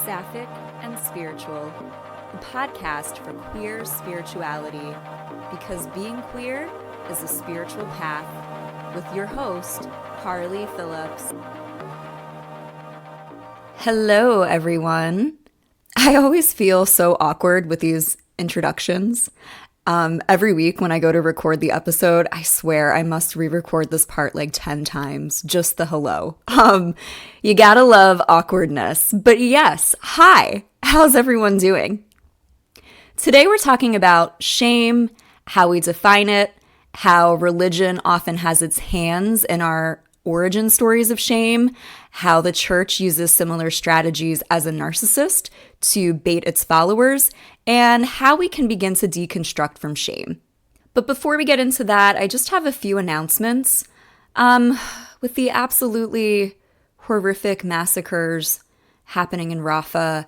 Sapphic and Spiritual, the podcast for queer spirituality, because being queer is a spiritual path, with your host, Carly Phillips. Hello, everyone. I always feel so awkward with these introductions. Every week when I go to record the episode, I swear I must re-record this part like 10 times, just the hello. You gotta love awkwardness. But yes, hi, how's everyone doing? Today we're talking about shame, how we define it, how religion often has its hands in our origin stories of shame, how the church uses similar strategies as a narcissist to bait its followers, and how we can begin to deconstruct from shame. But before we get into that, I just have a few announcements. With the absolutely horrific massacres happening in Rafah,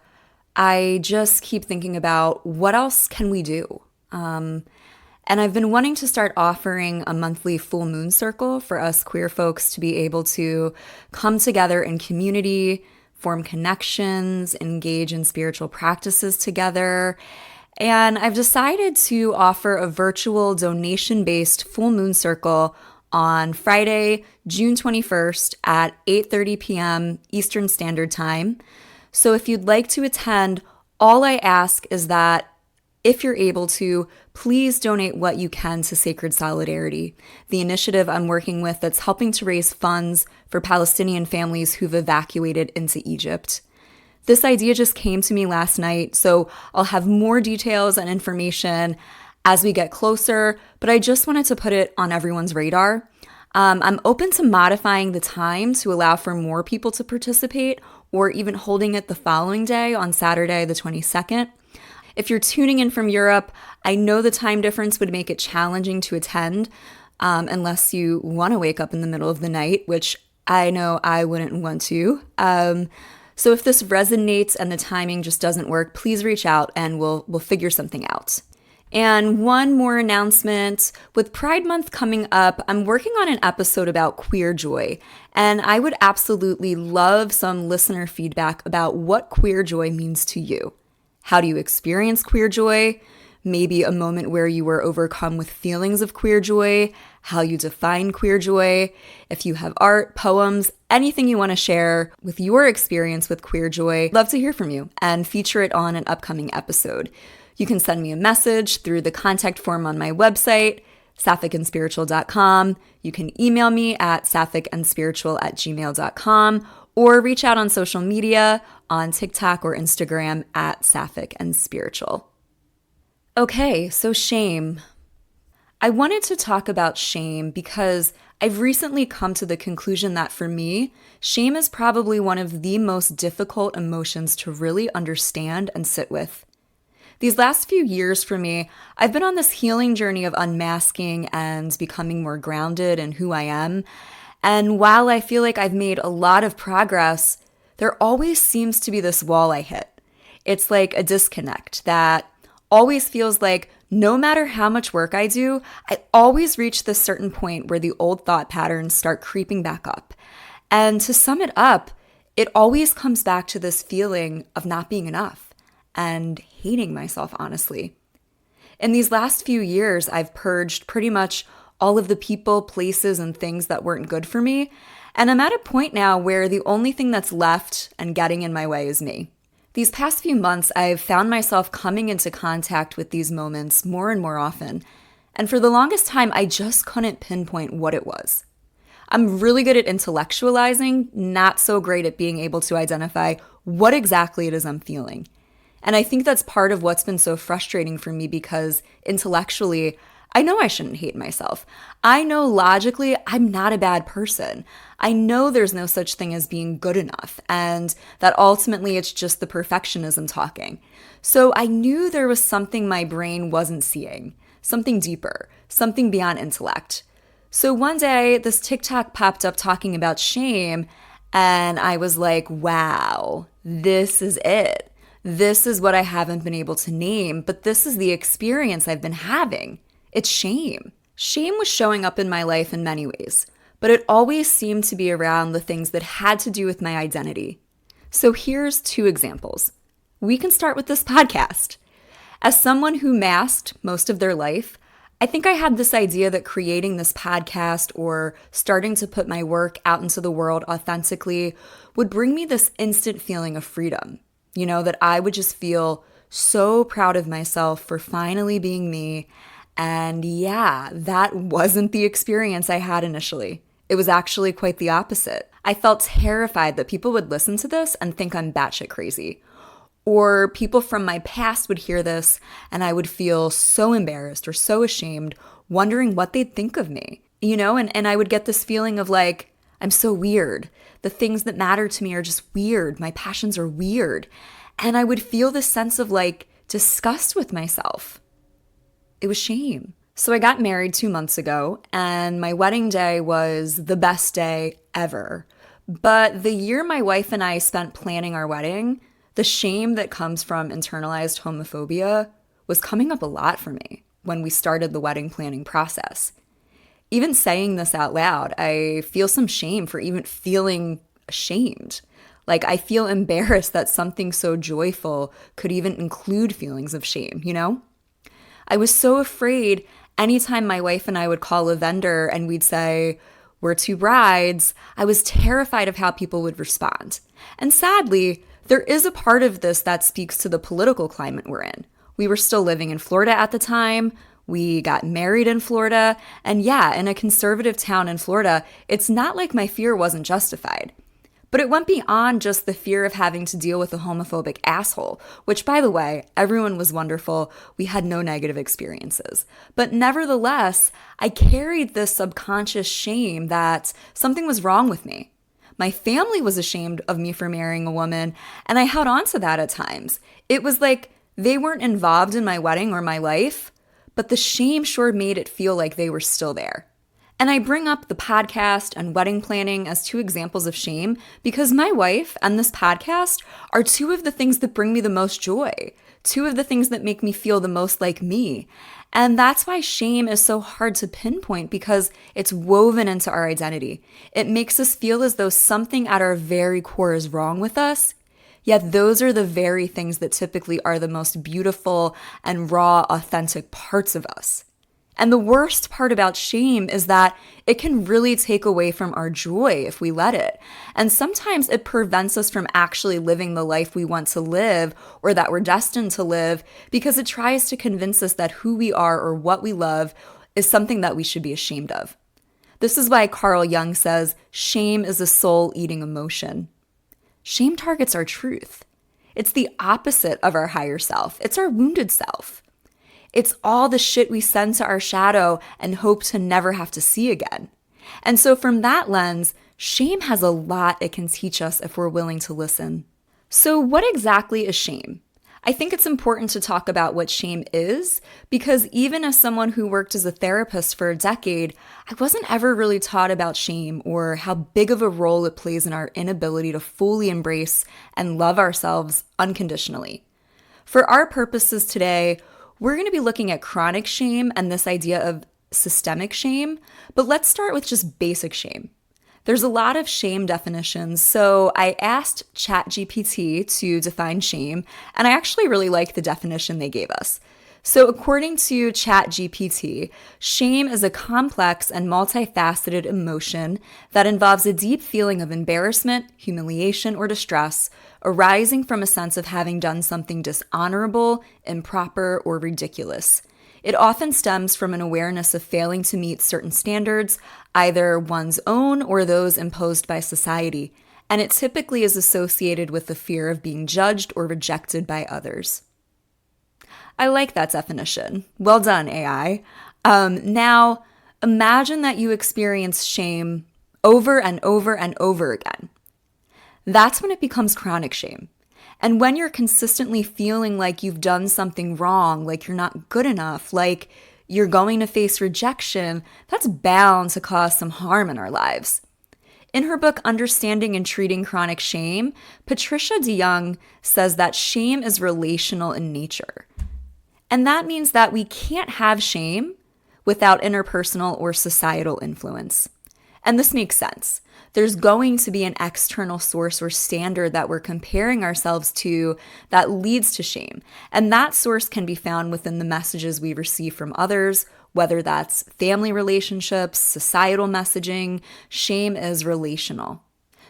I just keep thinking about what else can we do? And I've been wanting to start offering a monthly full moon circle for us queer folks to be able to come together in community, form connections, engage in spiritual practices together. And I've decided to offer a virtual donation-based full moon circle on Friday, June 21st at 8:30 p.m. Eastern Standard Time. So if you'd like to attend, all I ask is that if you're able to, please donate what you can to Sacred Solidarity, the initiative I'm working with that's helping to raise funds for Palestinian families who've evacuated into Egypt. This idea just came to me last night, so I'll have more details and information as we get closer, but I just wanted to put it on everyone's radar. I'm open to modifying the time to allow for more people to participate, or even holding it the following day on Saturday, the 22nd. If you're tuning in from Europe, I know the time difference would make it challenging to attend unless you want to wake up in the middle of the night, which I know I wouldn't want to. So if this resonates and the timing just doesn't work, please reach out and we'll figure something out. And one more announcement. With Pride Month coming up, I'm working on an episode about queer joy, and I would absolutely love some listener feedback about what queer joy means to you. How do you experience queer joy? Maybe a moment where you were overcome with feelings of queer joy, how you define queer joy. If you have art, poems, anything you want to share with your experience with queer joy, love to hear from you and feature it on an upcoming episode. You can send me a message through the contact form on my website, sapphicanspiritual.com. You can email me at sapphicanspiritual@gmail.com, or reach out on social media on TikTok or Instagram at Sapphic and Spiritual. Okay, so shame. I wanted to talk about shame because I've recently come to the conclusion that for me, shame is probably one of the most difficult emotions to really understand and sit with. These last few years for me, I've been on this healing journey of unmasking and becoming more grounded in who I am. And while I feel like I've made a lot of progress, there always seems to be this wall I hit. It's like a disconnect that always feels like no matter how much work I do, I always reach this certain point where the old thought patterns start creeping back up. And to sum it up, it always comes back to this feeling of not being enough and hating myself, honestly. In these last few years, I've purged pretty much all of the people, places, and things that weren't good for me. And I'm at a point now where the only thing that's left and getting in my way is me. These past few months, I've found myself coming into contact with these moments more and more often. And for the longest time, I just couldn't pinpoint what it was. I'm really good at intellectualizing, not so great at being able to identify what exactly it is I'm feeling. And I think that's part of what's been so frustrating for me because intellectually, I know I shouldn't hate myself. I know logically I'm not a bad person. I know there's no such thing as being good enough, and that ultimately it's just the perfectionism talking. So I knew there was something my brain wasn't seeing, something deeper, something beyond intellect. So one day, this TikTok popped up talking about shame, and I was like, wow, this is it. This is what I haven't been able to name, but this is the experience I've been having. It's shame. Shame was showing up in my life in many ways, but it always seemed to be around the things that had to do with my identity. So here's 2 examples. We can start with this podcast. As someone who masked most of their life, I think I had this idea that creating this podcast or starting to put my work out into the world authentically would bring me this instant feeling of freedom. That I would just feel so proud of myself for finally being me. And yeah, that wasn't the experience I had initially. It was actually quite the opposite. I felt terrified that people would listen to this and think I'm batshit crazy. Or people from my past would hear this and I would feel so embarrassed or so ashamed, wondering what they'd think of me. And I would get this feeling of like, I'm so weird. The things that matter to me are just weird. My passions are weird. And I would feel this sense of like disgust with myself. It was shame. So I got married 2 months ago, and my wedding day was the best day ever. But the year my wife and I spent planning our wedding, the shame that comes from internalized homophobia was coming up a lot for me when we started the wedding planning process. Even saying this out loud, I feel some shame for even feeling ashamed. Like I feel embarrassed that something so joyful could even include feelings of shame, I was so afraid anytime my wife and I would call a vendor and we'd say, we're 2 brides, I was terrified of how people would respond. And sadly, there is a part of this that speaks to the political climate we're in. We were still living in Florida at the time. We got married in Florida. And yeah, in a conservative town in Florida, it's not like my fear wasn't justified. But it went beyond just the fear of having to deal with a homophobic asshole, which, by the way, everyone was wonderful. We had no negative experiences. But nevertheless, I carried this subconscious shame that something was wrong with me. My family was ashamed of me for marrying a woman, and I held on to that at times. It was like they weren't involved in my wedding or my life, but the shame sure made it feel like they were still there. And I bring up the podcast and wedding planning as 2 examples of shame because my wife and this podcast are 2 of the things that bring me the most joy, 2 of the things that make me feel the most like me. And that's why shame is so hard to pinpoint because it's woven into our identity. It makes us feel as though something at our very core is wrong with us, yet those are the very things that typically are the most beautiful and raw, authentic parts of us. And the worst part about shame is that it can really take away from our joy if we let it. And sometimes it prevents us from actually living the life we want to live or that we're destined to live because it tries to convince us that who we are or what we love is something that we should be ashamed of. This is why Carl Jung says shame is a soul-eating emotion. Shame targets our truth. It's the opposite of our higher self. It's our wounded self. It's all the shit we send to our shadow and hope to never have to see again. And so from that lens, shame has a lot it can teach us if we're willing to listen. So what exactly is shame? I think it's important to talk about what shame is because even as someone who worked as a therapist for a decade, I wasn't ever really taught about shame or how big of a role it plays in our inability to fully embrace and love ourselves unconditionally. For our purposes today, we're going to be looking at chronic shame and this idea of systemic shame, but let's start with just basic shame. There's a lot of shame definitions, so I asked ChatGPT to define shame, and I actually really like the definition they gave us. So according to ChatGPT, shame is a complex and multifaceted emotion that involves a deep feeling of embarrassment, humiliation, or distress arising from a sense of having done something dishonorable, improper, or ridiculous. It often stems from an awareness of failing to meet certain standards, either one's own or those imposed by society, and it typically is associated with the fear of being judged or rejected by others. I like that definition. Well done, AI. Now, imagine that you experience shame over and over and over again. That's when it becomes chronic shame. And when you're consistently feeling like you've done something wrong, like you're not good enough, like you're going to face rejection, that's bound to cause some harm in our lives. In her book, Understanding and Treating Chronic Shame, Patricia DeYoung says that shame is relational in nature. And that means that we can't have shame without interpersonal or societal influence. And this makes sense. There's going to be an external source or standard that we're comparing ourselves to that leads to shame. And that source can be found within the messages we receive from others, whether that's family relationships, societal messaging. Shame is relational.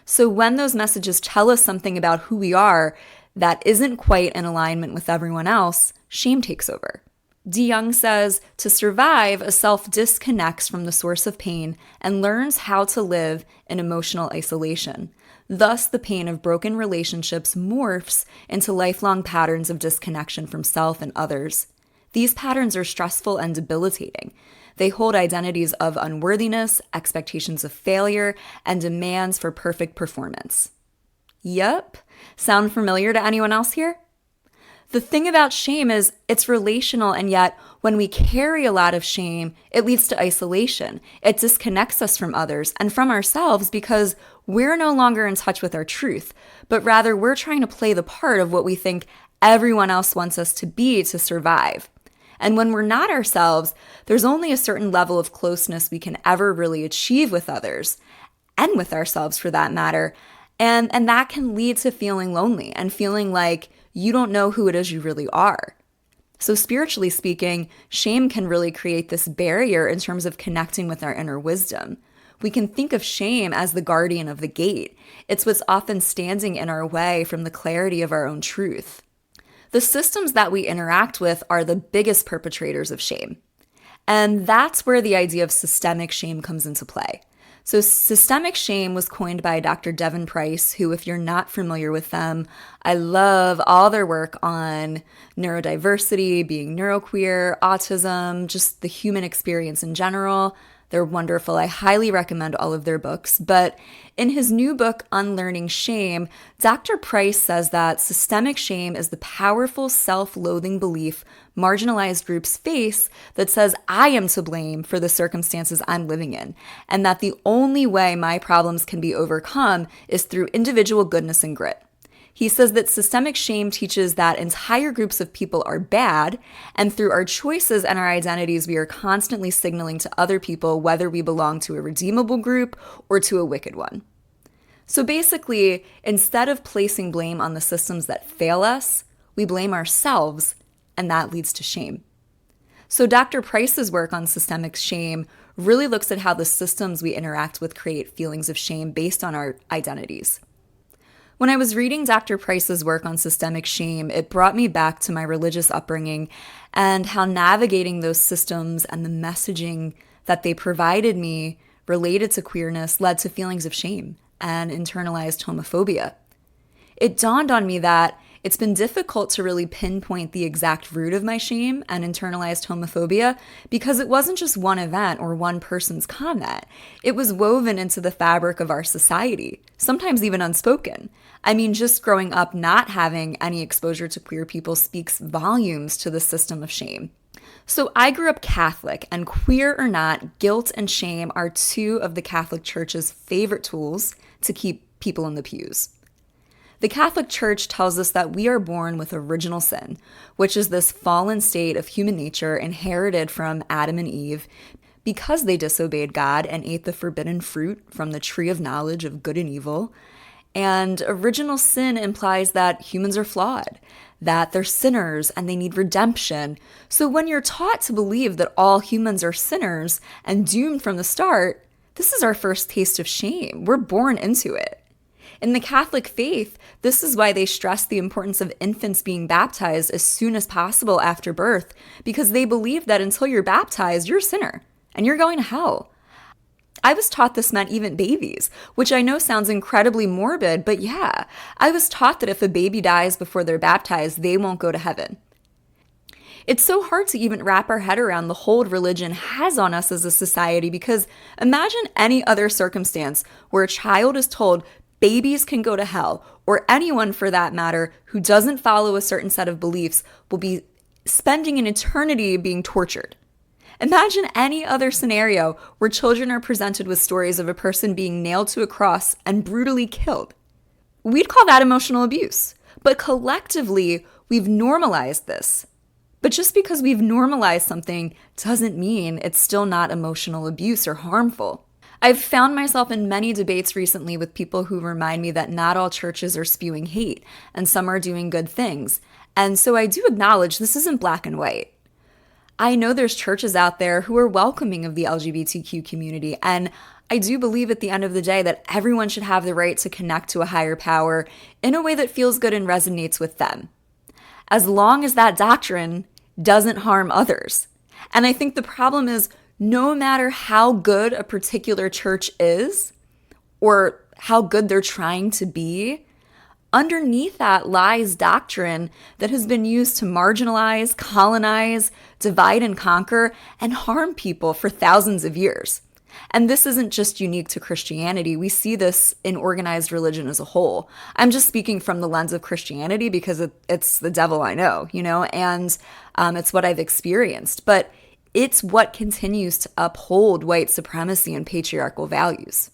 So when those messages tell us something about who we are that isn't quite in alignment with everyone else, shame takes over. DeYoung says, to survive, a self disconnects from the source of pain and learns how to live in emotional isolation. Thus, the pain of broken relationships morphs into lifelong patterns of disconnection from self and others. These patterns are stressful and debilitating. They hold identities of unworthiness, expectations of failure, and demands for perfect performance. Yep. Sound familiar to anyone else here? The thing about shame is it's relational, and yet when we carry a lot of shame, it leads to isolation. It disconnects us from others and from ourselves because we're no longer in touch with our truth, but rather we're trying to play the part of what we think everyone else wants us to be to survive. And when we're not ourselves, there's only a certain level of closeness we can ever really achieve with others, and with ourselves for that matter. And that can lead to feeling lonely and feeling like you don't know who it is you really are. So spiritually speaking, shame can really create this barrier in terms of connecting with our inner wisdom. We can think of shame as the guardian of the gate. It's what's often standing in our way from the clarity of our own truth. The systems that we interact with are the biggest perpetrators of shame. And that's where the idea of systemic shame comes into play. So systemic shame was coined by Dr. Devon, who, if you're not familiar with them, I love all their work on neurodiversity, being neuroqueer, autism, just the human experience in general. They're wonderful. I highly recommend all of their books. But in his new book, Unlearning Shame, Dr. Price says that systemic shame is the powerful self-loathing belief marginalized groups face that says, I am to blame for the circumstances I'm living in, and that the only way my problems can be overcome is through individual goodness and grit. He says that systemic shame teaches that entire groups of people are bad, and through our choices and our identities, we are constantly signaling to other people whether we belong to a redeemable group or to a wicked one. So basically, instead of placing blame on the systems that fail us, we blame ourselves, and that leads to shame. So Dr. Price's work on systemic shame really looks at how the systems we interact with create feelings of shame based on our identities. When I was reading Dr. Price's work on systemic shame, it brought me back to my religious upbringing and how navigating those systems and the messaging that they provided me related to queerness led to feelings of shame and internalized homophobia. It dawned on me that it's been difficult to really pinpoint the exact root of my shame and internalized homophobia because it wasn't just one event or one person's comment. It was woven into the fabric of our society, sometimes even unspoken. I mean, just growing up not having any exposure to queer people speaks volumes to the system of shame. So I grew up Catholic, and queer or not, guilt and shame are two of the Catholic Church's favorite tools to keep people in the pews. The Catholic Church tells us that we are born with original sin, which is this fallen state of human nature inherited from Adam and Eve because they disobeyed God and ate the forbidden fruit from the tree of knowledge of good and evil. And original sin implies that humans are flawed, that they're sinners and they need redemption. So when you're taught to believe that all humans are sinners and doomed from the start, this is our first taste of shame. We're born into it. In the Catholic faith, this is why they stress the importance of infants being baptized as soon as possible after birth, because they believe that until you're baptized, you're a sinner and you're going to hell. I was taught this meant even babies, which I know sounds incredibly morbid, but yeah, I was taught that if a baby dies before they're baptized, they won't go to heaven. It's so hard to even wrap our head around the hold religion has on us as a society, because imagine any other circumstance where a child is told babies can go to hell, or anyone for that matter who doesn't follow a certain set of beliefs will be spending an eternity being tortured. Imagine any other scenario where children are presented with stories of a person being nailed to a cross and brutally killed. We'd call that emotional abuse. But collectively, we've normalized this. But just because we've normalized something doesn't mean it's still not emotional abuse or harmful. I've found myself in many debates recently with people who remind me that not all churches are spewing hate and some are doing good things. And so I do acknowledge this isn't black and white. I know there's churches out there who are welcoming of the LGBTQ community, and I do believe at the end of the day that everyone should have the right to connect to a higher power in a way that feels good and resonates with them, as long as that doctrine doesn't harm others. And I think the problem is no matter how good a particular church is or how good they're trying to be, underneath that lies doctrine that has been used to marginalize, colonize, divide and conquer, and harm people for thousands of years. And this isn't just unique to Christianity. We see this in organized religion as a whole. I'm just speaking from the lens of Christianity because it's the devil I know, and it's what I've experienced. But it's what continues to uphold white supremacy and patriarchal values.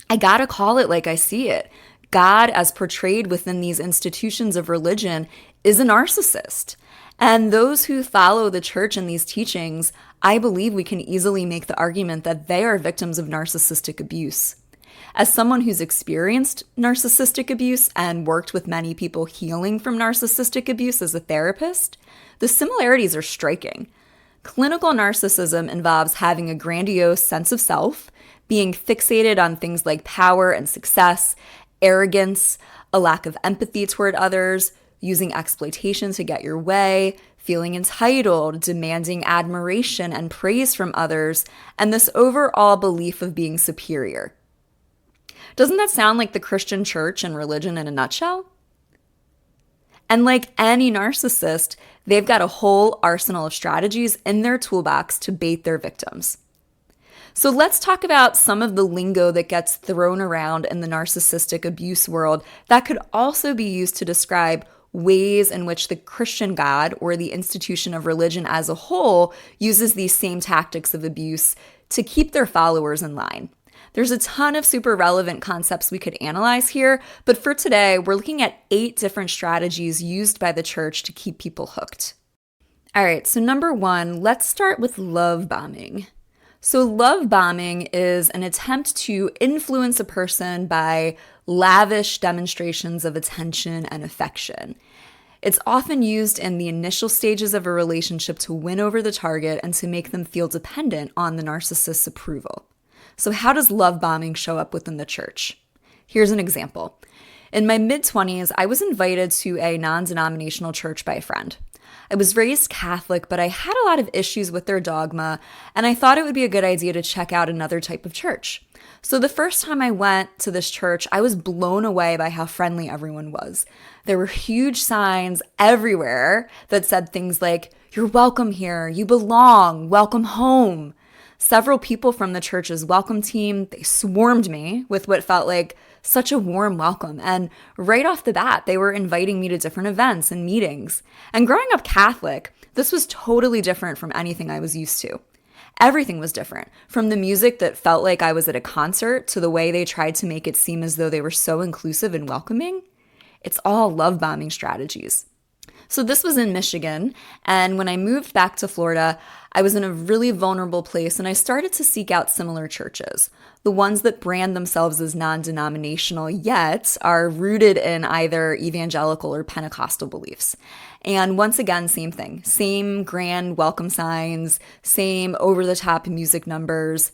I gotta call it like I see it. God, as portrayed within these institutions of religion, is a narcissist. And those who follow the church in these teachings, I believe we can easily make the argument that they are victims of narcissistic abuse. As someone who's experienced narcissistic abuse and worked with many people healing from narcissistic abuse as a therapist, the similarities are striking. Clinical narcissism involves having a grandiose sense of self, being fixated on things like power and success, arrogance, a lack of empathy toward others, using exploitation to get your way, feeling entitled, demanding admiration and praise from others, and this overall belief of being superior. Doesn't that sound like the Christian church and religion in a nutshell? And like any narcissist, they've got a whole arsenal of strategies in their toolbox to bait their victims. So let's talk about some of the lingo that gets thrown around in the narcissistic abuse world that could also be used to describe ways in which the Christian God or the institution of religion as a whole uses these same tactics of abuse to keep their followers in line. There's a ton of super relevant concepts we could analyze here, but for today, we're looking at 8 different strategies used by the church to keep people hooked. All right, so number 1, let's start with love bombing. So love bombing is an attempt to influence a person by lavish demonstrations of attention and affection. It's often used in the initial stages of a relationship to win over the target and to make them feel dependent on the narcissist's approval. So how does love bombing show up within the church? Here's an example. In my mid-20s, I was invited to a non-denominational church by a friend. I was raised Catholic, but I had a lot of issues with their dogma, and I thought it would be a good idea to check out another type of church. So the first time I went to this church, I was blown away by how friendly everyone was. There were huge signs everywhere that said things like, "You're welcome here, you belong, welcome home." Several people from the church's welcome team, they swarmed me with what felt like such a warm welcome. And right off the bat, they were inviting me to different events and meetings. And growing up Catholic, this was totally different from anything I was used to. Everything was different, from the music that felt like I was at a concert to the way they tried to make it seem as though they were so inclusive and welcoming. It's all love bombing strategies. So this was in Michigan, and when I moved back to Florida, I was in a really vulnerable place and I started to seek out similar churches, the ones that brand themselves as non-denominational yet are rooted in either evangelical or Pentecostal beliefs. And once again, same thing, same grand welcome signs, same over-the-top music numbers.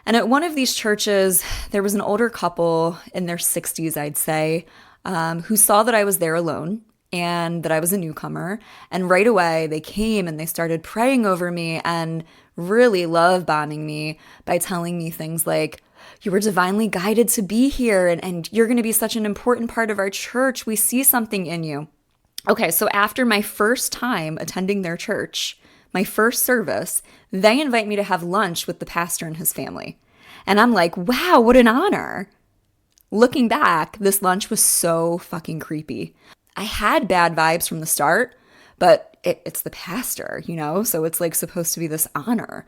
And at one of these churches, there was an older couple in their 60s, I'd say, who saw that I was there alone and that I was a newcomer. And right away, they came and they started praying over me and really love bombing me by telling me things like, "You were divinely guided to be here, and you're going to be such an important part of our church. We see something in you." Okay, so after my first time attending their church, my first service, they invite me to have lunch with the pastor and his family. And I'm like, wow, what an honor. Looking back, this lunch was so fucking creepy. I had bad vibes from the start, but it's the pastor, so it's like supposed to be this honor.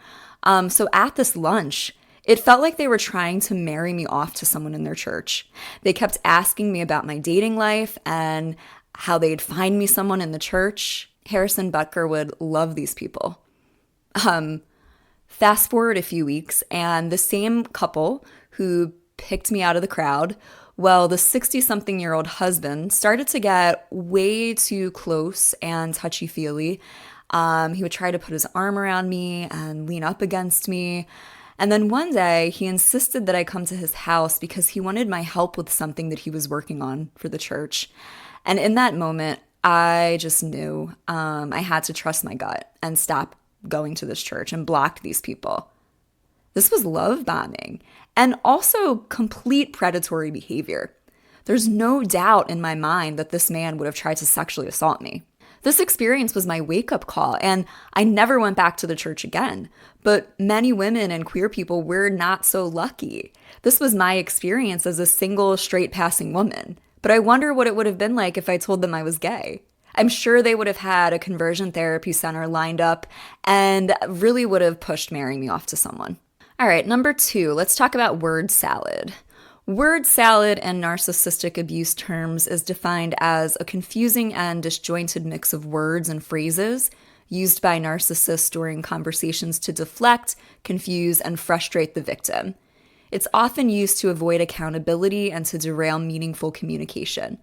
So at this lunch, it felt like they were trying to marry me off to someone in their church. They kept asking me about my dating life and how they'd find me someone in the church. Harrison Butker would love these people. Fast forward a few weeks, and the same couple who picked me out of the crowd, well, the 60-something-year-old husband started to get way too close and touchy-feely. He would try to put his arm around me and lean up against me. And then one day, he insisted that I come to his house because he wanted my help with something that he was working on for the church. And in that moment, I just knew I had to trust my gut and stop going to this church and block these people. This was love bombing and also complete predatory behavior. There's no doubt in my mind that this man would have tried to sexually assault me. This experience was my wake-up call, and I never went back to the church again. But many women and queer people were not so lucky. This was my experience as a single, straight-passing woman. But I wonder what it would have been like if I told them I was gay. I'm sure they would have had a conversion therapy center lined up and really would have pushed marrying me off to someone. All right, number 2, let's talk about word salad. Word salad in narcissistic abuse terms is defined as a confusing and disjointed mix of words and phrases used by narcissists during conversations to deflect, confuse, and frustrate the victim. It's often used to avoid accountability and to derail meaningful communication.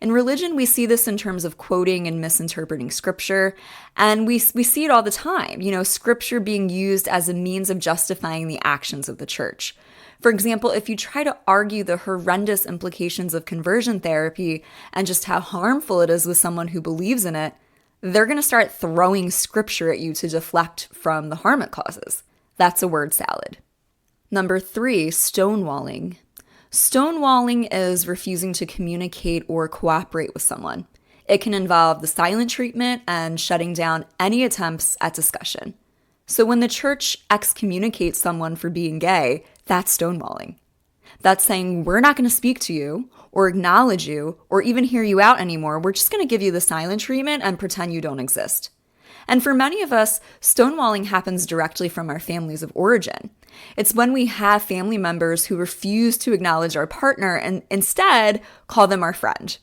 In religion, we see this in terms of quoting and misinterpreting scripture, and we see it all the time, scripture being used as a means of justifying the actions of the church. For example, if you try to argue the horrendous implications of conversion therapy and just how harmful it is with someone who believes in it, they're going to start throwing scripture at you to deflect from the harm it causes. That's a word salad. Number 3, stonewalling. Stonewalling is refusing to communicate or cooperate with someone. It can involve the silent treatment and shutting down any attempts at discussion. So when the church excommunicates someone for being gay, that's stonewalling. That's saying, we're not going to speak to you or acknowledge you or even hear you out anymore. We're just going to give you the silent treatment and pretend you don't exist. And for many of us, stonewalling happens directly from our families of origin. It's when we have family members who refuse to acknowledge our partner and instead call them our friend.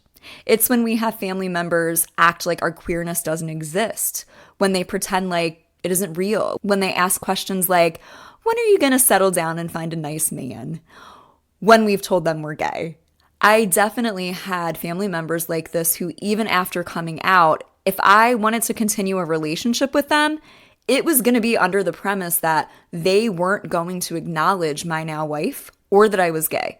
It's when we have family members act like our queerness doesn't exist, when they pretend like it isn't real, when they ask questions like, when are you going to settle down and find a nice man? When we've told them we're gay. I definitely had family members like this who, even after coming out, if I wanted to continue a relationship with them, it was going to be under the premise that they weren't going to acknowledge my now wife or that I was gay.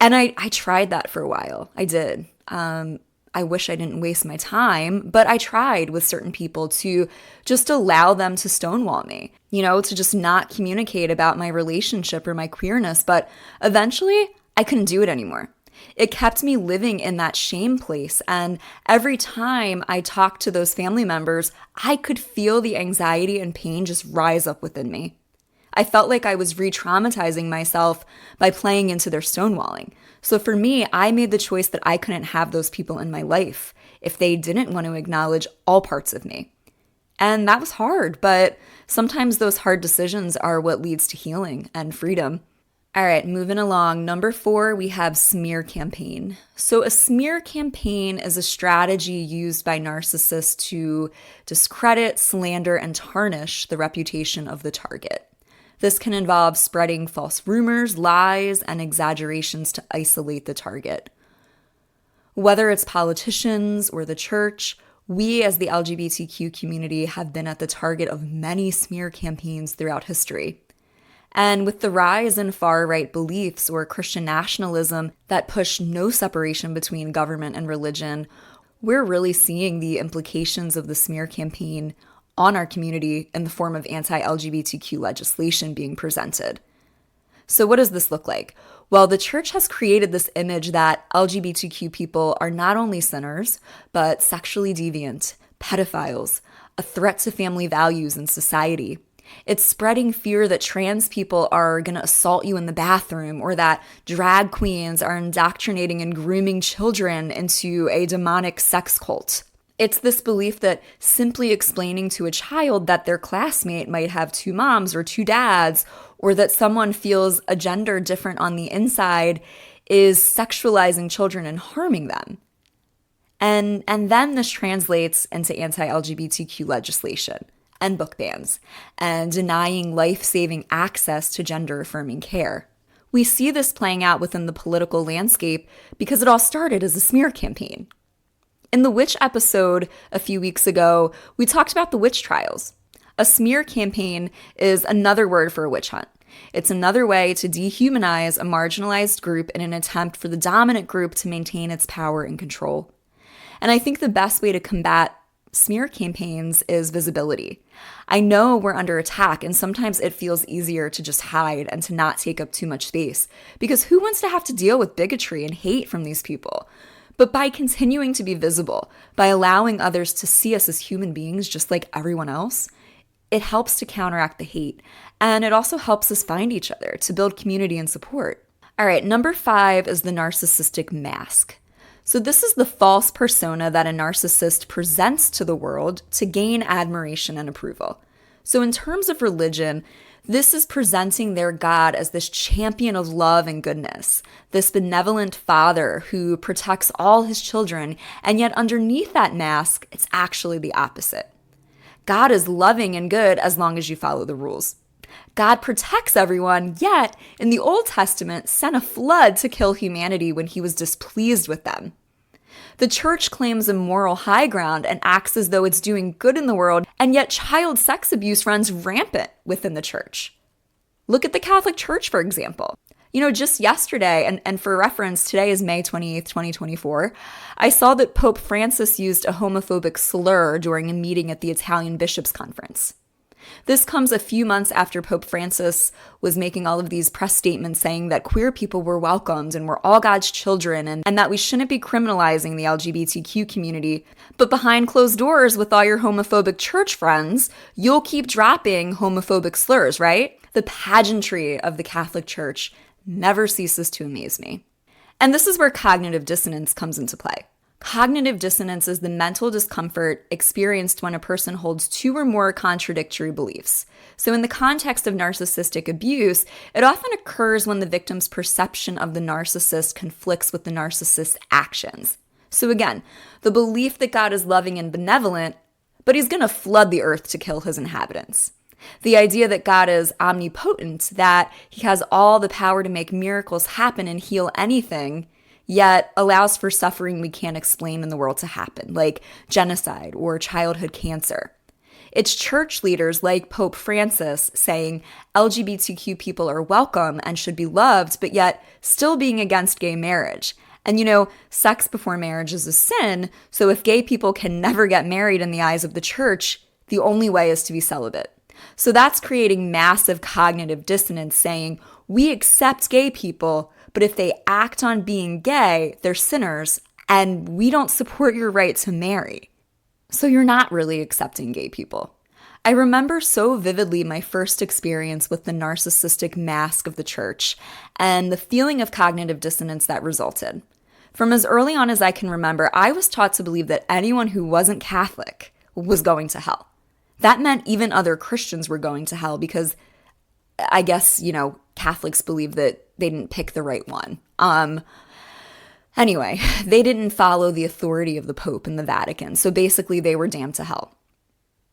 And I tried that for a while. I did. I wish I didn't waste my time, but I tried with certain people to just allow them to stonewall me, to just not communicate about my relationship or my queerness. But eventually, I couldn't do it anymore. It kept me living in that shame place. And every time I talked to those family members, I could feel the anxiety and pain just rise up within me. I felt like I was re-traumatizing myself by playing into their stonewalling. So for me, I made the choice that I couldn't have those people in my life if they didn't want to acknowledge all parts of me. And that was hard, but sometimes those hard decisions are what leads to healing and freedom. All right, moving along. Number 4, we have smear campaign. So a smear campaign is a strategy used by narcissists to discredit, slander, and tarnish the reputation of the target. This can involve spreading false rumors, lies, and exaggerations to isolate the target. Whether it's politicians or the church, we as the LGBTQ community have been at the target of many smear campaigns throughout history. And with the rise in far-right beliefs or Christian nationalism that push no separation between government and religion, we're really seeing the implications of the smear campaign on our community in the form of anti-LGBTQ legislation being presented. So what does this look like? Well, the church has created this image that LGBTQ people are not only sinners, but sexually deviant, pedophiles, a threat to family values and society. It's spreading fear that trans people are going to assault you in the bathroom or that drag queens are indoctrinating and grooming children into a demonic sex cult. It's this belief that simply explaining to a child that their classmate might have 2 moms or 2 dads, or that someone feels a gender different on the inside is sexualizing children and harming them. And then this translates into anti-LGBTQ legislation. and book bans, and denying life-saving access to gender-affirming care. We see this playing out within the political landscape because it all started as a smear campaign. In the witch episode a few weeks ago, we talked about the witch trials. A smear campaign is another word for a witch hunt. It's another way to dehumanize a marginalized group in an attempt for the dominant group to maintain its power and control. And I think the best way to combat smear campaigns is visibility. I know we're under attack, and sometimes it feels easier to just hide and to not take up too much space, because who wants to have to deal with bigotry and hate from these people? But by continuing to be visible, by allowing others to see us as human beings just like everyone else, it helps to counteract the hate, and it also helps us find each other, to build community and support. All right, number 5 is the narcissistic mask. So this is the false persona that a narcissist presents to the world to gain admiration and approval. So in terms of religion, this is presenting their God as this champion of love and goodness, this benevolent father who protects all his children, and yet underneath that mask, it's actually the opposite. God is loving and good as long as you follow the rules. God protects everyone, yet in the Old Testament sent a flood to kill humanity when he was displeased with them. The church claims a moral high ground and acts as though it's doing good in the world, and yet child sex abuse runs rampant within the church. Look at the Catholic Church, for example. Just yesterday, and for reference, today is May 28th, 2024, I saw that Pope Francis used a homophobic slur during a meeting at the Italian Bishops' Conference. This comes a few months after Pope Francis was making all of these press statements saying that queer people were welcomed and were all God's children, and that we shouldn't be criminalizing the LGBTQ community. But behind closed doors with all your homophobic church friends, you'll keep dropping homophobic slurs, right? The pageantry of the Catholic Church never ceases to amaze me. And this is where cognitive dissonance comes into play. Cognitive dissonance is the mental discomfort experienced when a person holds 2 or more contradictory beliefs. So in the context of narcissistic abuse, it often occurs when the victim's perception of the narcissist conflicts with the narcissist's actions. So again, the belief that God is loving and benevolent, but he's going to flood the earth to kill his inhabitants. The idea that God is omnipotent, that he has all the power to make miracles happen and heal anything, yet allows for suffering we can't explain in the world to happen, like genocide or childhood cancer. It's church leaders like Pope Francis saying LGBTQ people are welcome and should be loved, but yet still being against gay marriage. And sex before marriage is a sin, so if gay people can never get married in the eyes of the church, the only way is to be celibate. So that's creating massive cognitive dissonance, saying we accept gay people, but if they act on being gay, they're sinners, and we don't support your right to marry. So you're not really accepting gay people. I remember so vividly my first experience with the narcissistic mask of the church and the feeling of cognitive dissonance that resulted. From as early on as I can remember, I was taught to believe that anyone who wasn't Catholic was going to hell. That meant even other Christians were going to hell because I guess, Catholics believe that they didn't pick the right one. Anyway, they didn't follow the authority of the Pope and the Vatican. So basically they were damned to hell.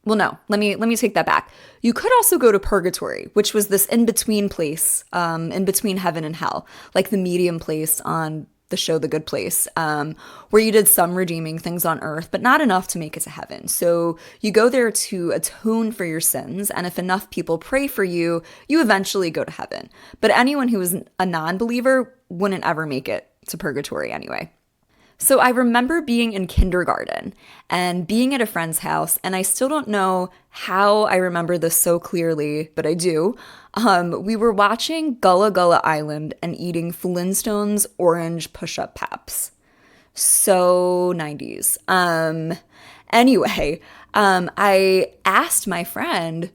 Well, no, let me take that back. You could also go to purgatory, which was this in-between place, in between heaven and hell, like the medium place on the show The Good Place, where you did some redeeming things on earth, but not enough to make it to heaven. So you go there to atone for your sins, and if enough people pray for you, you eventually go to heaven. But anyone who is a non-believer wouldn't ever make it to purgatory anyway. So I remember being in kindergarten and being at a friend's house, and I still don't know how I remember this so clearly, but I do. We were watching Gullah Gullah Island and eating Flintstones orange push-up paps. So 90s. Anyway, I asked my friend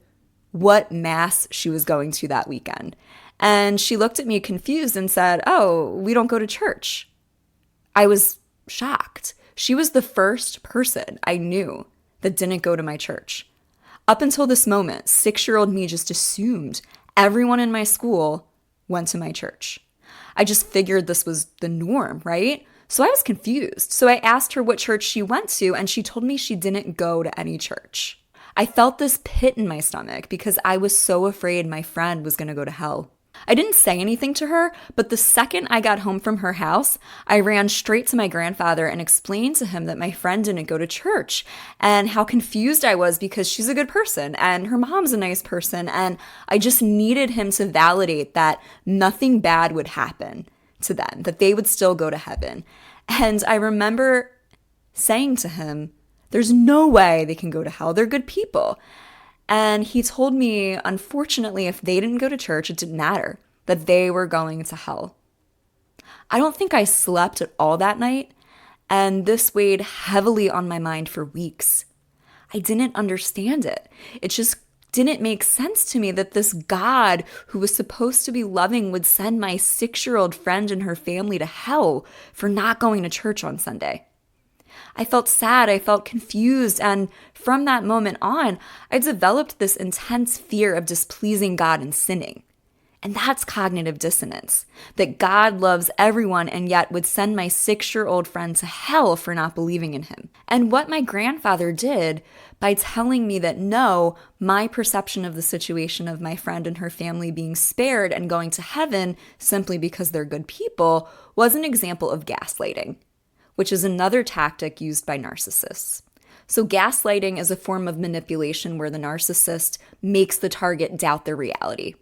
what mass she was going to that weekend, and she looked at me confused and said, "Oh, we don't go to church." I was shocked. She was the first person I knew that didn't go to my church. Up until this moment, 6-year-old me just assumed everyone in my school went to my church. I just figured this was the norm, right? So I was confused. So I asked her what church she went to, and she told me she didn't go to any church. I felt this pit in my stomach because I was so afraid my friend was going to go to hell. I didn't say anything to her, but the second I got home from her house, I ran straight to my grandfather and explained to him that my friend didn't go to church and how confused I was because she's a good person and her mom's a nice person. And I just needed him to validate that nothing bad would happen to them, that they would still go to heaven. And I remember saying to him, there's no way they can go to hell. They're good people. And he told me, unfortunately, if they didn't go to church, it didn't matter, that they were going to hell. I don't think I slept at all that night, and this weighed heavily on my mind for weeks. I didn't understand it. It just didn't make sense to me that this God who was supposed to be loving would send my 6-year-old friend and her family to hell for not going to church on Sunday. I felt sad, I felt confused, and from that moment on, I developed this intense fear of displeasing God and sinning. And that's cognitive dissonance, that God loves everyone and yet would send my 6-year-old friend to hell for not believing in him. And what my grandfather did by telling me that no, my perception of the situation of my friend and her family being spared and going to heaven simply because they're good people was an example of gaslighting, which is another tactic used by narcissists. So gaslighting is a form of manipulation where the narcissist makes the target doubt their reality.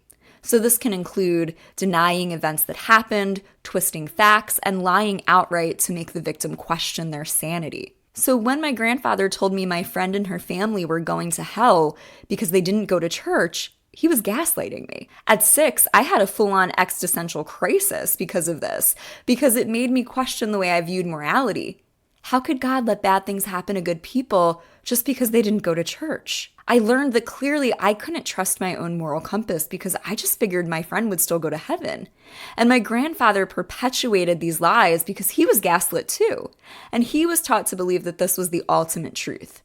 So this can include denying events that happened, twisting facts, and lying outright to make the victim question their sanity. So when my grandfather told me my friend and her family were going to hell because they didn't go to church, he was gaslighting me. At 6, I had a full-on existential crisis because of this, because it made me question the way I viewed morality. How could God let bad things happen to good people just because they didn't go to church? I learned that clearly I couldn't trust my own moral compass because I just figured my friend would still go to heaven. And my grandfather perpetuated these lies because he was gaslit too, and he was taught to believe that this was the ultimate truth.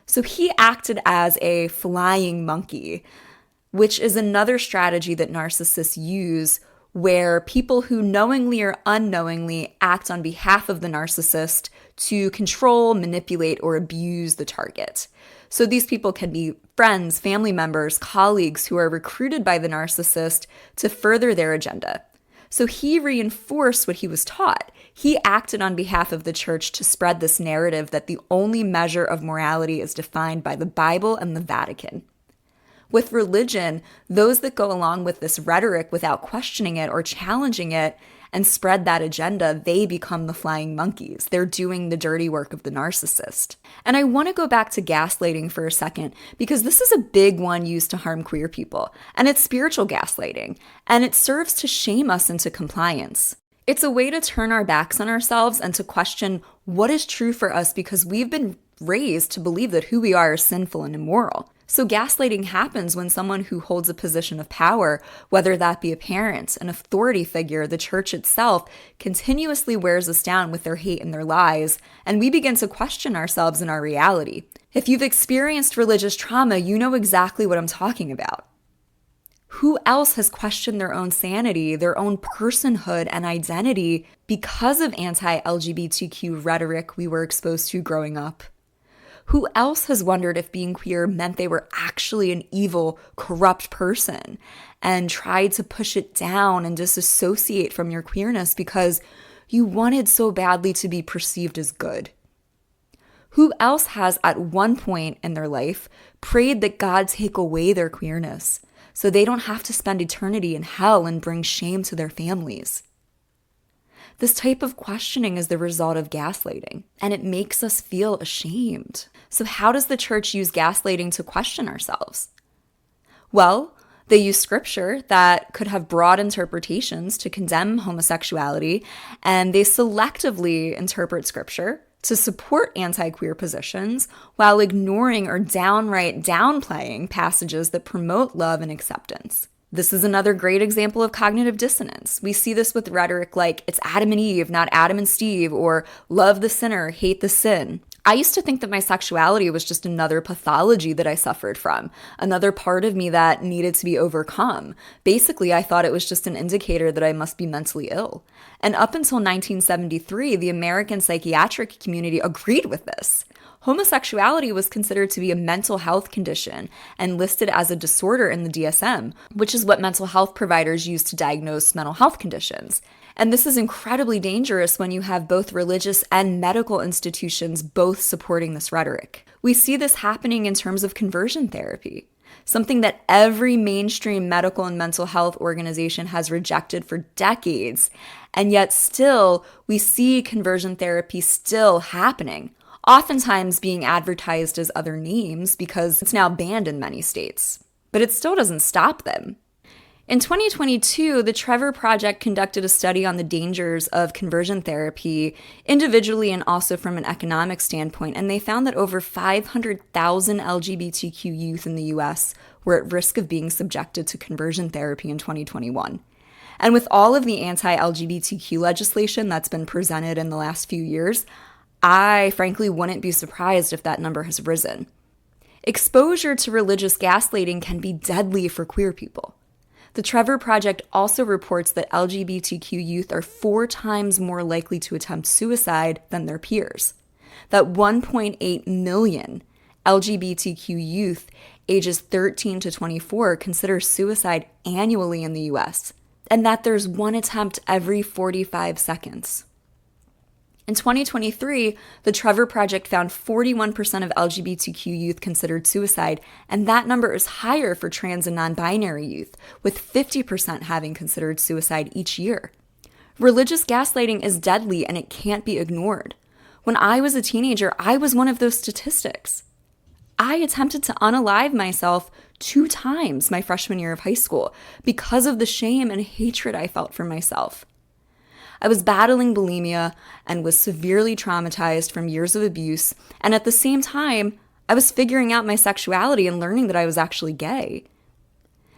So he acted as a flying monkey, which is another strategy that narcissists use where people who knowingly or unknowingly act on behalf of the narcissist to control, manipulate, or abuse the target. So these people can be friends, family members, colleagues who are recruited by the narcissist to further their agenda. So he reinforced what he was taught. He acted on behalf of the church to spread this narrative that the only measure of morality is defined by the Bible and the Vatican. With religion, those that go along with this rhetoric without questioning it or challenging it and spread that agenda, they become the flying monkeys. They're doing the dirty work of the narcissist. And I want to go back to gaslighting for a second because this is a big one used to harm queer people. And it's spiritual gaslighting. And it serves to shame us into compliance. It's a way to turn our backs on ourselves and to question what is true for us because we've been raised to believe that who we are is sinful and immoral. So gaslighting happens when someone who holds a position of power, whether that be a parent, an authority figure, the church itself, continuously wears us down with their hate and their lies, and we begin to question ourselves and our reality. If you've experienced religious trauma, you know exactly what I'm talking about. Who else has questioned their own sanity, their own personhood and identity because of anti-LGBTQ rhetoric we were exposed to growing up? Who else has wondered if being queer meant they were actually an evil, corrupt person and tried to push it down and disassociate from your queerness because you wanted so badly to be perceived as good? Who else has at one point in their life prayed that God take away their queerness so they don't have to spend eternity in hell and bring shame to their families? This type of questioning is the result of gaslighting, and it makes us feel ashamed. So how does the church use gaslighting to question ourselves? Well, they use scripture that could have broad interpretations to condemn homosexuality, and they selectively interpret scripture to support anti-queer positions while ignoring or downright downplaying passages that promote love and acceptance. This is another great example of cognitive dissonance. We see this with rhetoric like, it's Adam and Eve, not Adam and Steve, or love the sinner, hate the sin. I used to think that my sexuality was just another pathology that I suffered from, another part of me that needed to be overcome. Basically, I thought it was just an indicator that I must be mentally ill. And up until 1973, the American psychiatric community agreed with this. Homosexuality was considered to be a mental health condition and listed as a disorder in the DSM, which is what mental health providers use to diagnose mental health conditions. And this is incredibly dangerous when you have both religious and medical institutions both supporting this rhetoric. We see this happening in terms of conversion therapy, something that every mainstream medical and mental health organization has rejected for decades. And yet still, we see conversion therapy still happening, oftentimes being advertised as other names because it's now banned in many states. But it still doesn't stop them. In 2022, the Trevor Project conducted a study on the dangers of conversion therapy individually and also from an economic standpoint, and they found that over 500,000 LGBTQ youth in the US were at risk of being subjected to conversion therapy in 2021. And with all of the anti-LGBTQ legislation that's been presented in the last few years, I frankly wouldn't be surprised if that number has risen. Exposure to religious gaslighting can be deadly for queer people. The Trevor Project also reports that LGBTQ youth are 4 times more likely to attempt suicide than their peers, that 1.8 million LGBTQ youth ages 13 to 24 consider suicide annually in the US, and that there's one attempt every 45 seconds. In 2023, the Trevor Project found 41% of LGBTQ youth considered suicide, and that number is higher for trans and non-binary youth, with 50% having considered suicide each year. Religious gaslighting is deadly and it can't be ignored. When I was a teenager, I was one of those statistics. I attempted to unalive myself 2 times my freshman year of high school because of the shame and hatred I felt for myself. I was battling bulimia and was severely traumatized from years of abuse, and at the same time, I was figuring out my sexuality and learning that I was actually gay.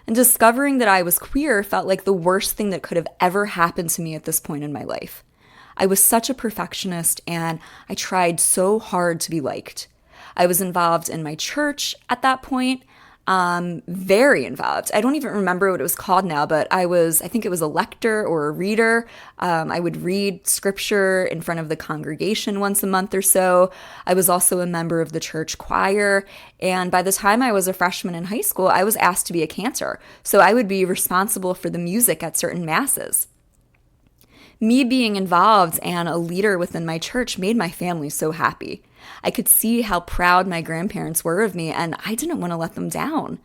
And discovering that I was queer felt like the worst thing that could have ever happened to me at this point in my life. I was such a perfectionist, and I tried so hard to be liked. I was involved in my church at that point, very involved. I don't even remember what it was called now, but I think it was a lector or a reader. I would read scripture in front of the congregation once a month or so. I was also a member of the church choir. And by the time I was a freshman in high school, I was asked to be a cantor. So I would be responsible for the music at certain masses. Me being involved and a leader within my church made my family so happy. I could see how proud my grandparents were of me, and I didn't want to let them down.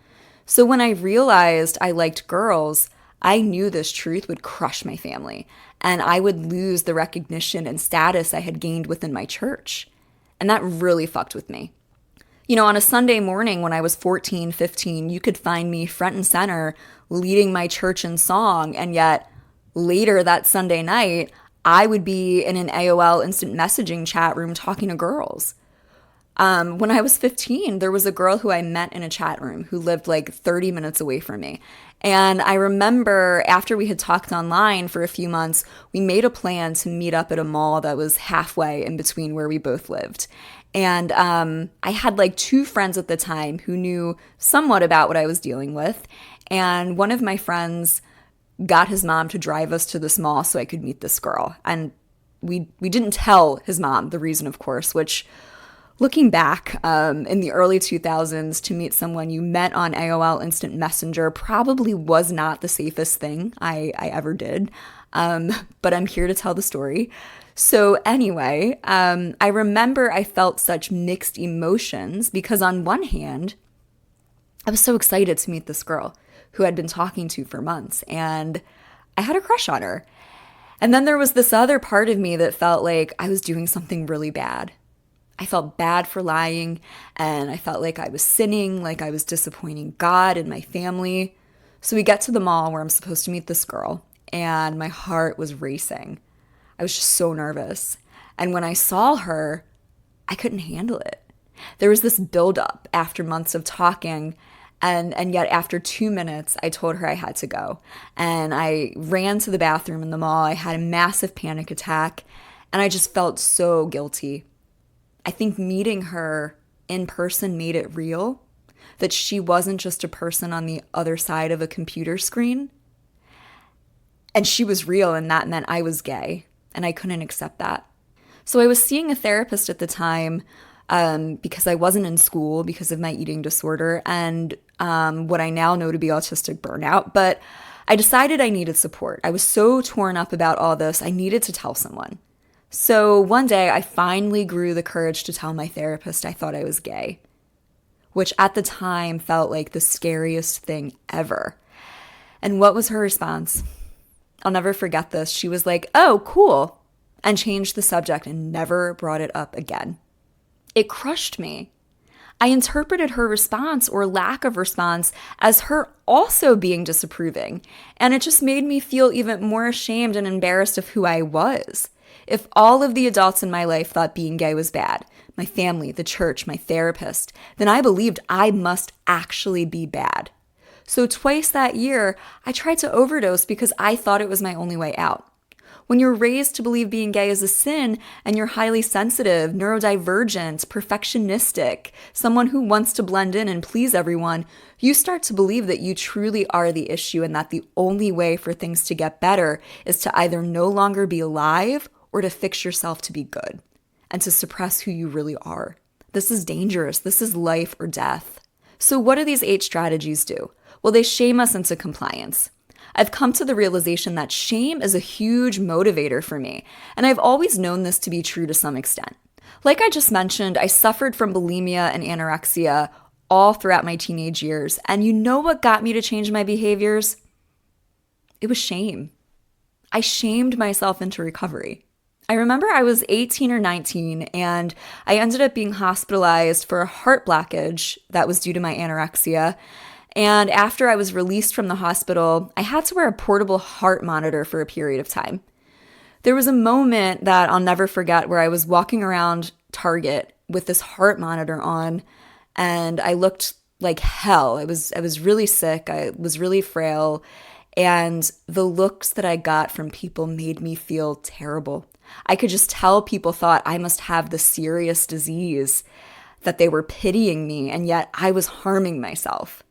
So when I realized I liked girls, I knew this truth would crush my family, and I would lose the recognition and status I had gained within my church. And that really fucked with me. You know, on a Sunday morning when I was 14, 15, you could find me front and center leading my church in song, and yet later that Sunday night, I would be in an AOL instant messaging chat room talking to girls. When I was 15, there was a girl who I met in a chat room who lived like 30 minutes away from me. And I remember after we had talked online for a few months, we made a plan to meet up at a mall that was halfway in between where we both lived. And I had like 2 friends at the time who knew somewhat about what I was dealing with. And one of my friends got his mom to drive us to this mall so I could meet this girl. And we didn't tell his mom the reason, of course, which looking back in the early 2000s to meet someone you met on AOL Instant Messenger probably was not the safest thing I ever did. But I'm here to tell the story. So anyway, I remember I felt such mixed emotions because on one hand, I was so excited to meet this girl who I'd been talking to for months, and I had a crush on her. And then there was this other part of me that felt like I was doing something really bad. I felt bad for lying, and I felt like I was sinning, like I was disappointing God and my family. So we get to the mall where I'm supposed to meet this girl, and my heart was racing. I was just so nervous. And when I saw her, I couldn't handle it. There was this buildup after months of talking, and yet after 2 minutes, I told her I had to go. And I ran to the bathroom in the mall. I had a massive panic attack, and I just felt so guilty. I think meeting her in person made it real, that she wasn't just a person on the other side of a computer screen. And she was real, and that meant I was gay, and I couldn't accept that. So I was seeing a therapist at the time because I wasn't in school because of my eating disorder and what I now know to be autistic burnout. But I decided I needed support. I was so torn up about all this, I needed to tell someone. So one day I finally grew the courage to tell my therapist I thought I was gay, which at the time felt like the scariest thing ever. And what was her response? I'll never forget this. She was like, "Oh, cool," and changed the subject and never brought it up again. It crushed me. I interpreted her response or lack of response as her also being disapproving, and it just made me feel even more ashamed and embarrassed of who I was. If all of the adults in my life thought being gay was bad, my family, the church, my therapist, then I believed I must actually be bad. So twice that year, I tried to overdose because I thought it was my only way out. When you're raised to believe being gay is a sin and you're highly sensitive, neurodivergent, perfectionistic, someone who wants to blend in and please everyone, you start to believe that you truly are the issue and that the only way for things to get better is to either no longer be alive or to fix yourself to be good and to suppress who you really are. This is dangerous. This is life or death. So what do these 8 strategies do? Well, they shame us into compliance. I've come to the realization that shame is a huge motivator for me, and I've always known this to be true to some extent. Like I just mentioned, I suffered from bulimia and anorexia all throughout my teenage years, and you know what got me to change my behaviors? It was shame. I shamed myself into recovery. I remember I was 18 or 19 and I ended up being hospitalized for a heart blockage that was due to my anorexia. And after I was released from the hospital, I had to wear a portable heart monitor for a period of time. There was a moment that I'll never forget where I was walking around Target with this heart monitor on and I looked like hell. I was really sick. I was really frail. And the looks that I got from people made me feel terrible. I could just tell people thought I must have the serious disease, that they were pitying me, and yet I was harming myself.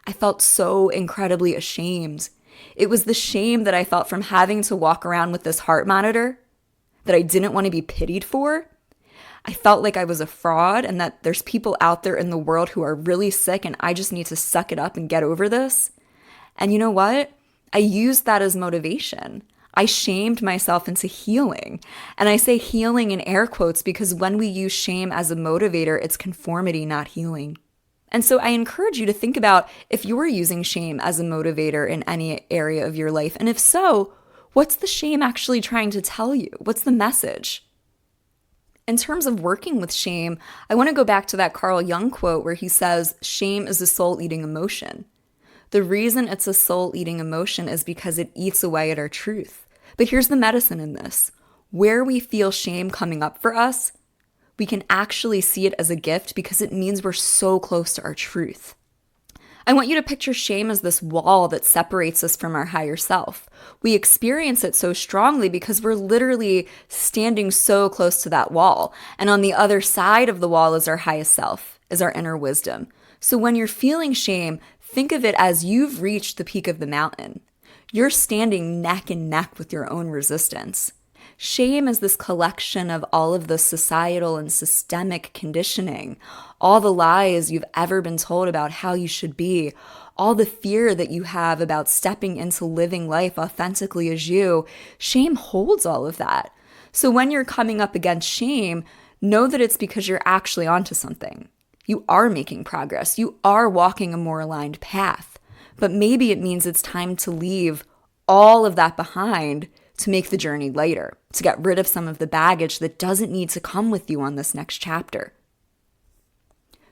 I felt so incredibly ashamed. It was the shame that I felt from having to walk around with this heart monitor that I didn't want to be pitied for. I felt like I was a fraud and that there's people out there in the world who are really sick and I just need to suck it up and get over this. And you know what? I used that as motivation. I shamed myself into healing. And I say healing in air quotes because when we use shame as a motivator, it's conformity, not healing. And so I encourage you to think about if you're using shame as a motivator in any area of your life. And if so, what's the shame actually trying to tell you? What's the message? In terms of working with shame, I want to go back to that Carl Jung quote where he says, shame is a soul-eating emotion. The reason it's a soul-eating emotion is because it eats away at our truth. But here's the medicine in this. Where we feel shame coming up for us, we can actually see it as a gift because it means we're so close to our truth. I want you to picture shame as this wall that separates us from our higher self. We experience it so strongly because we're literally standing so close to that wall. And on the other side of the wall is our highest self, is our inner wisdom. So when you're feeling shame, think of it as you've reached the peak of the mountain. You're standing neck and neck with your own resistance. Shame is this collection of all of the societal and systemic conditioning, all the lies you've ever been told about how you should be, all the fear that you have about stepping into living life authentically as you. Shame holds all of that. So when you're coming up against shame, know that it's because you're actually onto something. You are making progress. You are walking a more aligned path. But maybe it means it's time to leave all of that behind to make the journey lighter, to get rid of some of the baggage that doesn't need to come with you on this next chapter.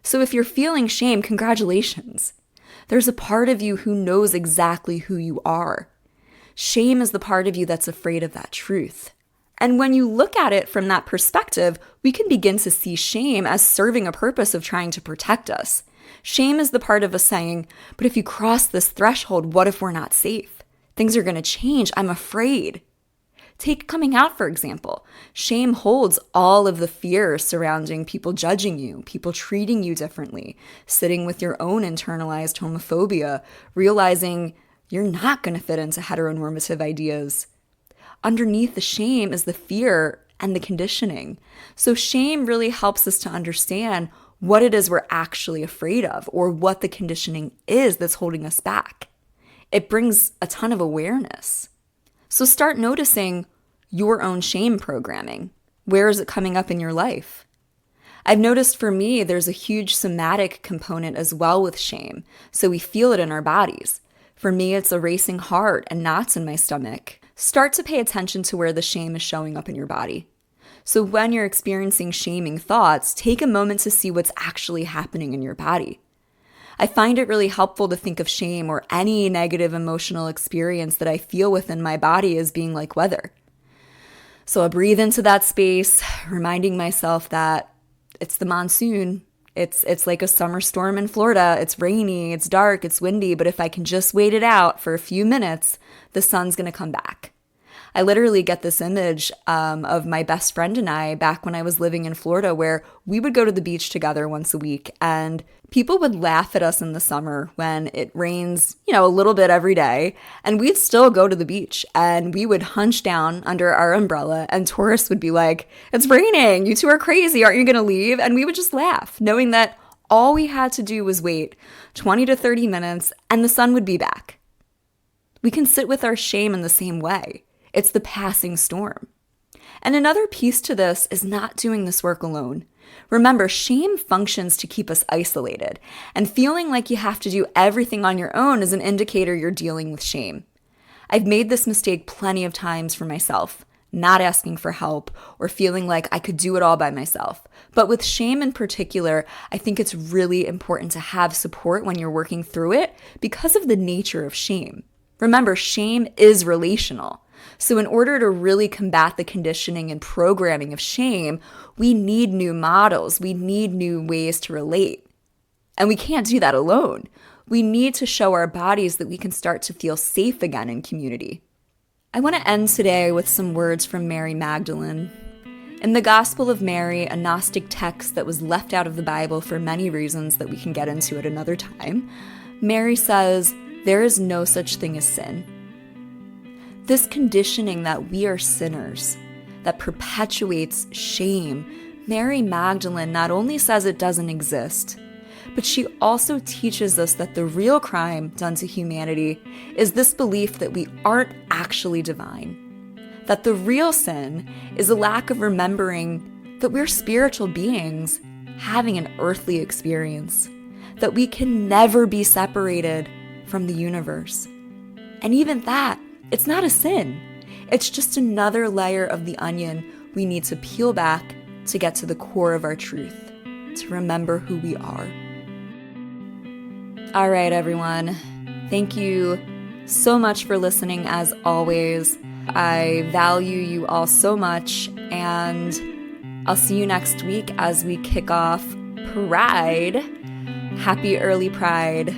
So if you're feeling shame, congratulations. There's a part of you who knows exactly who you are. Shame is the part of you that's afraid of that truth. And when you look at it from that perspective, we can begin to see shame as serving a purpose of trying to protect us. Shame is the part of us saying, but if you cross this threshold, what if we're not safe? Things are going to change. I'm afraid. Take coming out, for example. Shame holds all of the fear surrounding people judging you, people treating you differently, sitting with your own internalized homophobia, realizing you're not going to fit into heteronormative ideas. Underneath the shame is the fear and the conditioning. So shame really helps us to understand what it is we're actually afraid of or what the conditioning is that's holding us back. It brings a ton of awareness. So start noticing your own shame programming. Where is it coming up in your life? I've noticed for me, there's a huge somatic component as well with shame. So we feel it in our bodies. For me, it's a racing heart and knots in my stomach. Start to pay attention to where the shame is showing up in your body. So when you're experiencing shaming thoughts, take a moment to see what's actually happening in your body. I find it really helpful to think of shame or any negative emotional experience that I feel within my body as being like weather. So I breathe into that space, reminding myself that it's the monsoon. It's like a summer storm in Florida. It's rainy, it's dark, it's windy, but if I can just wait it out for a few minutes, the sun's going to come back. I literally get this image of my best friend and I back when I was living in Florida, where we would go to the beach together once a week, and people would laugh at us in the summer when it rains, a little bit every day, and we'd still go to the beach and we would hunch down under our umbrella, and tourists would be like, "It's raining, you two are crazy, aren't you going to leave?" And we would just laugh, knowing that all we had to do was wait 20 to 30 minutes and the sun would be back. We can sit with our shame in the same way. It's the passing storm. And another piece to this is not doing this work alone. Remember, shame functions to keep us isolated, and feeling like you have to do everything on your own is an indicator you're dealing with shame. I've made this mistake plenty of times for myself, not asking for help or feeling like I could do it all by myself. But with shame in particular, I think it's really important to have support when you're working through it because of the nature of shame. Remember, shame is relational. So in order to really combat the conditioning and programming of shame, we need new models. We need new ways to relate. And we can't do that alone. We need to show our bodies that we can start to feel safe again in community. I want to end today with some words from Mary Magdalene. In the Gospel of Mary, a Gnostic text that was left out of the Bible for many reasons that we can get into at another time, Mary says, "There is no such thing as sin." This conditioning that we are sinners, that perpetuates shame, Mary Magdalene not only says it doesn't exist, but she also teaches us that the real crime done to humanity is this belief that we aren't actually divine. That the real sin is a lack of remembering that we're spiritual beings having an earthly experience, that we can never be separated from the universe. And even that, it's not a sin. It's just another layer of the onion we need to peel back to get to the core of our truth, to remember who we are. All right, everyone. Thank you so much for listening, as always. I value you all so much, and I'll see you next week as we kick off Pride. Happy early Pride.